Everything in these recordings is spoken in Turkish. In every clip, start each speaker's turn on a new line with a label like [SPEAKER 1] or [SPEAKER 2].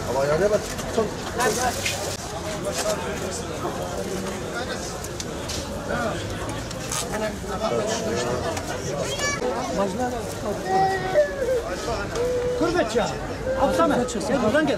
[SPEAKER 1] Ama yani bak.
[SPEAKER 2] Kurbet ya. Absame. Gel buradan gel.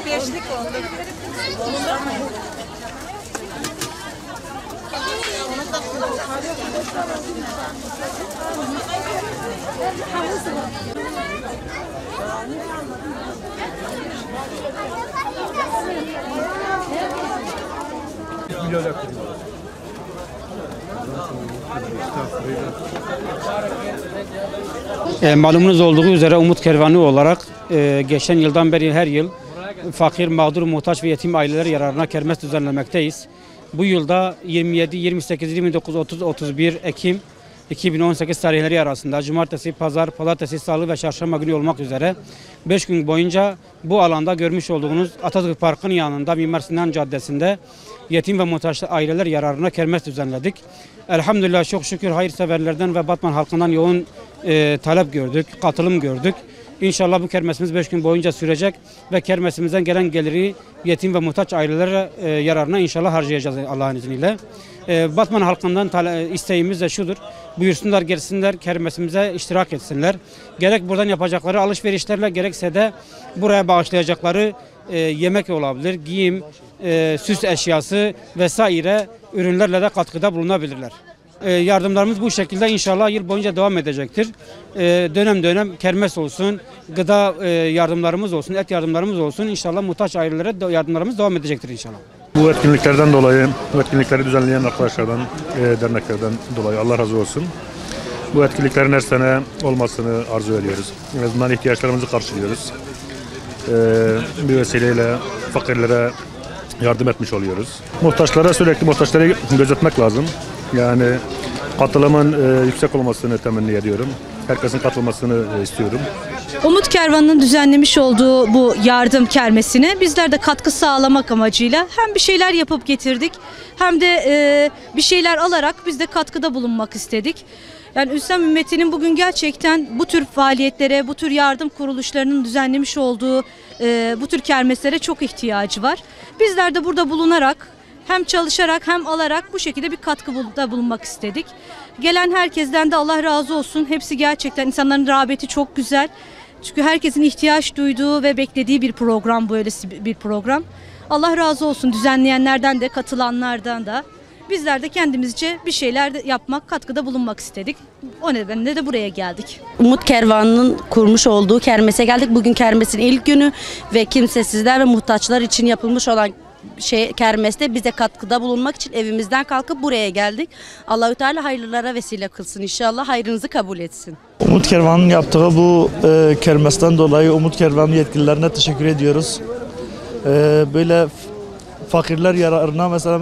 [SPEAKER 3] Beşlik oldu.
[SPEAKER 4] Malumunuz olduğu üzere Umut Kervanı olarak geçen yıldan beri her yıl fakir, mağdur, muhtaç ve yetim aileler yararına kermes düzenlemekteyiz. Bu yılda 27, 28, 29, 30, 31 Ekim 2018 tarihleri arasında cumartesi, pazar, pazartesi, salı ve çarşamba günü olmak üzere 5 gün boyunca bu alanda görmüş olduğunuz Atatürk Parkı'nın yanında Mimar Sinan Caddesi'nde yetim ve muhtaç aileler yararına kermes düzenledik. Elhamdülillah çok şükür hayırseverlerden ve Batman halkından yoğun talep gördük, katılım gördük. İnşallah bu kermesimiz 5 gün boyunca sürecek ve kermesimizden gelen geliri yetim ve muhtaç ailelere yararına inşallah harcayacağız Allah'ın izniyle. Batman halkından isteğimiz de şudur. Buyursunlar gelsinler kermesimize iştirak etsinler. Gerek buradan yapacakları alışverişlerle gerekse de buraya bağışlayacakları yemek olabilir, giyim, süs eşyası vesaire ürünlerle de katkıda bulunabilirler. Yardımlarımız bu şekilde inşallah yıl boyunca devam edecektir. Dönem dönem kermes olsun, gıda yardımlarımız olsun, et yardımlarımız olsun. İnşallah muhtaç ailelere yardımlarımız devam edecektir inşallah.
[SPEAKER 5] Bu etkinliklerden dolayı, bu etkinlikleri düzenleyen arkadaşlardan, derneklerden dolayı Allah razı olsun. Bu etkinliklerin her sene olmasını arzu ediyoruz. En azından ihtiyaçlarımızı karşılıyoruz. Bir vesileyle fakirlere yardım etmiş oluyoruz. Muhtaçlara sürekli muhtaçları gözetmek lazım. Yani katılımın yüksek olmasını temenni ediyorum. Herkesin katılmasını istiyorum.
[SPEAKER 6] Umut Kervanı'nın düzenlemiş olduğu bu yardım kermesine bizler de katkı sağlamak amacıyla hem bir şeyler yapıp getirdik hem de bir şeyler alarak biz de katkıda bulunmak istedik. Yani İslam ümmetinin bugün gerçekten bu tür faaliyetlere, bu tür yardım kuruluşlarının düzenlemiş olduğu bu tür kermeslere çok ihtiyacı var. Bizler de burada bulunarak hem çalışarak hem alarak bu şekilde bir katkıda bulunmak istedik. Gelen herkesten de Allah razı olsun. Hepsi gerçekten insanların rağbeti çok güzel. Çünkü herkesin ihtiyaç duyduğu ve beklediği bir program, böylesi bir program. Allah razı olsun düzenleyenlerden de katılanlardan da. Bizler de kendimizce bir şeyler de yapmak, katkıda bulunmak istedik. O nedenle de buraya geldik.
[SPEAKER 7] Umut Kervanı'nın kurmuş olduğu kermese geldik. Bugün kermesin ilk günü ve kimsesizler ve muhtaçlar için yapılmış olan kermeste bize katkıda bulunmak için evimizden kalkıp buraya geldik. Allahü Teala hayırlara vesile kılsın inşallah, hayrınızı kabul etsin.
[SPEAKER 8] Umut Kervanı'nın yaptığı bu kermesten dolayı Umut Kervanı yetkililerine teşekkür ediyoruz. Böyle fakirler yararına mesela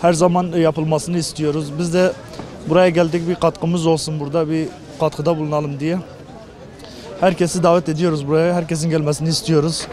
[SPEAKER 8] her zaman yapılmasını istiyoruz. Biz de buraya geldik, bir katkımız olsun, burada bir katkıda bulunalım diye. Herkesi davet ediyoruz buraya, herkesin gelmesini istiyoruz.